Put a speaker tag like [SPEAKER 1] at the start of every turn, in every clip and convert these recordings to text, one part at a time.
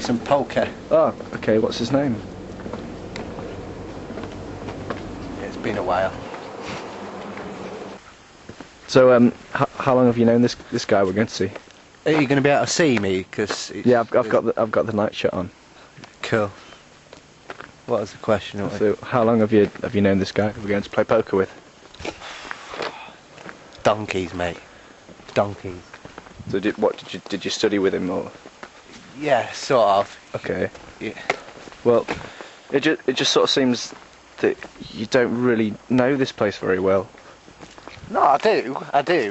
[SPEAKER 1] some poker.
[SPEAKER 2] Oh, okay, what's his name?
[SPEAKER 1] It's been a while.
[SPEAKER 2] So, how long have you known this guy we're going to see?
[SPEAKER 1] Are you going to be able to see me? Cause
[SPEAKER 2] Yeah, I've got the night shot on.
[SPEAKER 1] Cool. What was the question?
[SPEAKER 2] So, how long have you known this guy we're going to play poker with?
[SPEAKER 1] Donkeys, mate. Donkeys.
[SPEAKER 2] So, did you study with him or?
[SPEAKER 1] Yeah, sort of.
[SPEAKER 2] Okay.
[SPEAKER 1] Yeah.
[SPEAKER 2] Well, it just sort of seems that you don't really know this place very well.
[SPEAKER 1] No, I do.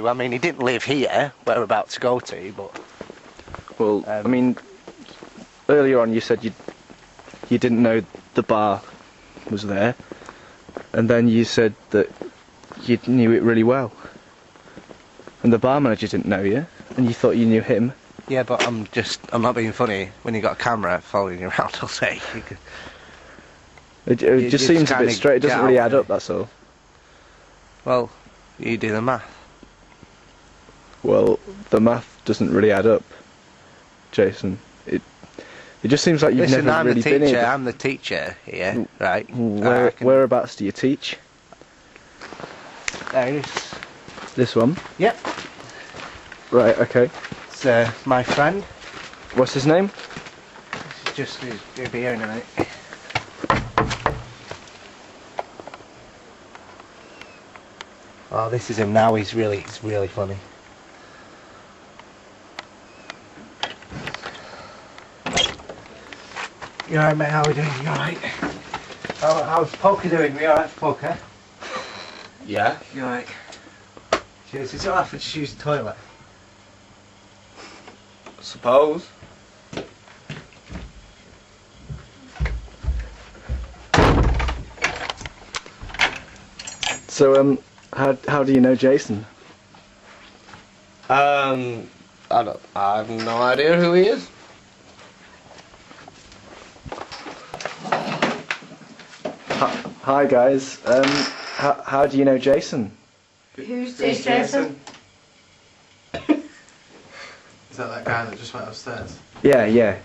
[SPEAKER 1] I mean, he didn't live here, where we're about to go to, but...
[SPEAKER 2] Well, I mean, earlier on you said you didn't know the bar was there, and then you said that you knew it really well. And the bar manager didn't know you, and you thought you knew him.
[SPEAKER 1] Yeah, but I'm not being funny. When you got a camera following you around all day, you could...
[SPEAKER 2] It just seems a bit straight. It doesn't really add up, that's all.
[SPEAKER 1] Well, you do the math.
[SPEAKER 2] Well, the math doesn't really add up, Jason. It just seems like you've never really been here.
[SPEAKER 1] I'm the teacher here, right?
[SPEAKER 2] Whereabouts do you teach?
[SPEAKER 1] There it is.
[SPEAKER 2] This one?
[SPEAKER 1] Yep.
[SPEAKER 2] Right, okay.
[SPEAKER 1] It's my friend.
[SPEAKER 2] What's his name?
[SPEAKER 1] He'll be here in a minute. Oh, this is him now. He's really funny. You alright, mate? How are we doing? You alright? How's poker doing? We alright for poker?
[SPEAKER 3] Yeah.
[SPEAKER 1] You alright? Cheers. Is it alright for just use the toilet?
[SPEAKER 3] Suppose.
[SPEAKER 2] So, how do you know Jason?
[SPEAKER 3] I have no idea who he is.
[SPEAKER 2] Hi guys. How do you know Jason?
[SPEAKER 4] Who's Jason?
[SPEAKER 5] Is that guy that just went upstairs?
[SPEAKER 2] Yeah.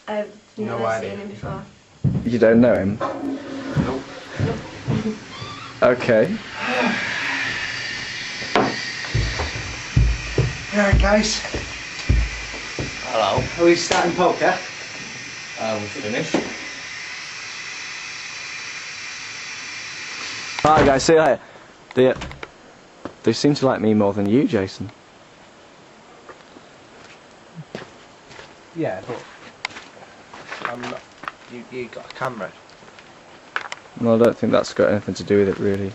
[SPEAKER 4] I've
[SPEAKER 5] No
[SPEAKER 4] never
[SPEAKER 5] idea.
[SPEAKER 4] seen him before.
[SPEAKER 2] You don't know him?
[SPEAKER 5] Nope.
[SPEAKER 2] Okay.
[SPEAKER 1] Alright, guys.
[SPEAKER 3] Hello.
[SPEAKER 1] Are we starting poker?
[SPEAKER 3] We're finished.
[SPEAKER 2] Hi guys, see you later. They seem to like me more than you, Jason.
[SPEAKER 1] Yeah, but I'm not. You got a camera.
[SPEAKER 2] Well, I don't think that's got anything to do with it, really.